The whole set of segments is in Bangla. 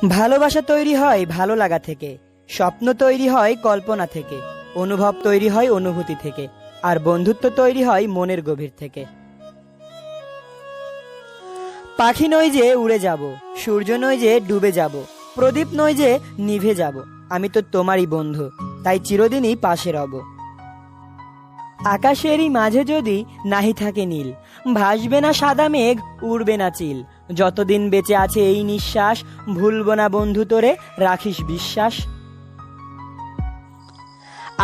ভালোবাসা তৈরি হয় ভালো লাগা থেকে, স্বপ্ন তৈরি হয় কল্পনা থেকে, অনুভব তৈরি হয় অনুভূতি থেকে, আর বন্ধুত্ব তৈরি হয় মনের গভীর থেকে। পাখি নই যে উড়ে যাব, সূর্য নই যে ডুবে যাব, প্রদীপ নই যে নিভে যাব, আমি তো তোমারই বন্ধু, তাই চিরদিনই পাশে রব। আকাশেরই মাঝে যদি নাহি থাকে নীল, ভাসবে না সাদা মেঘ, উড়বে না চিল, যতদিন বেঁচে আছে এই নিঃশ্বাস, ভুলব না বন্ধু তোরে, রাখিস বিশ্বাস।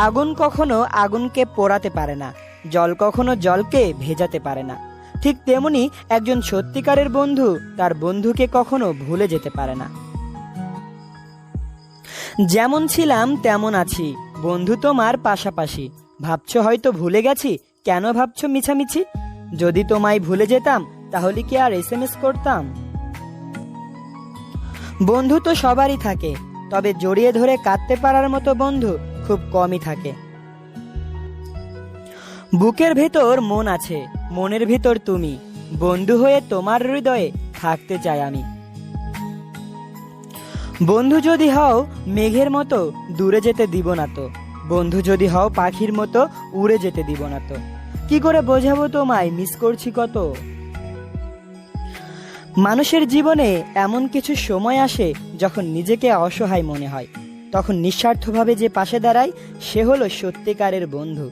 আগুন কখনো আগুনকে পোড়াতে পারে না, জল কখনো জলকে ভেজাতে পারে না, ঠিক তেমনি একজন সত্যিকারের বন্ধু তার বন্ধুকে কখনো ভুলে যেতে পারে না। যেমন ছিলাম তেমন আছি, বন্ধু তোমার পাশাপাশি, ভাবছো হয়তো ভুলে গেছি, কেন ভাবছো মিছামিছি, যদি তোমায় ভুলে যেতাম তাহলে কি আর এসএমএস করতাম। বন্ধু তো সবারই থাকে, তবে জড়িয়ে ধরে কাঁদতে পারার মতো বন্ধু খুব কমই থাকে। বুকের ভেতর মন আছে, মনের ভিতর তুমি, বন্ধু হয়ে তোমার হৃদয়ে থাকতে চাই আমি। বন্ধু যদি হও মেঘের মতো দূরে যেতে দিব না তো, বন্ধু যদি হও পাখির মতো উড়ে যেতে দিব না তো, কি করে বোঝাবো তোমায় মিস করছি কত। মানুষের জীবনে এমন কিছু সময় আসে যখন নিজেকে অসহায় মনে হয়, তখন নিঃস্বার্থভাবে যে পাশে দাঁড়ায় সে হলো সত্যিকারের বন্ধু।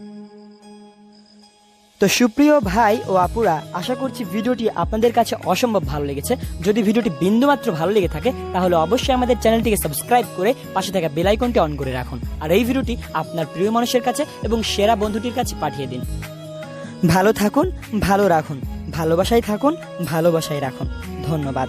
তো সুপ্রিয় ভাই ও আপুরা, আশা করছি ভিডিওটি আপনাদের কাছে অসম্ভব ভালো লেগেছে। যদি ভিডিওটি বিন্দুমাত্র ভালো লেগে থাকে তাহলে অবশ্যই আমাদের চ্যানেলটিকে সাবস্ক্রাইব করে পাশে থাকা বেল আইকনটি অন করে রাখুন, আর এই ভিডিওটি আপনার প্রিয় মানুষের কাছে এবং সেরা বন্ধুটির কাছে পাঠিয়ে দিন। ভালো থাকুন, ভালো রাখুন, ভালোবাসায় থাকুন, ভালোবাসায় রাখুন। ধন্যবাদ।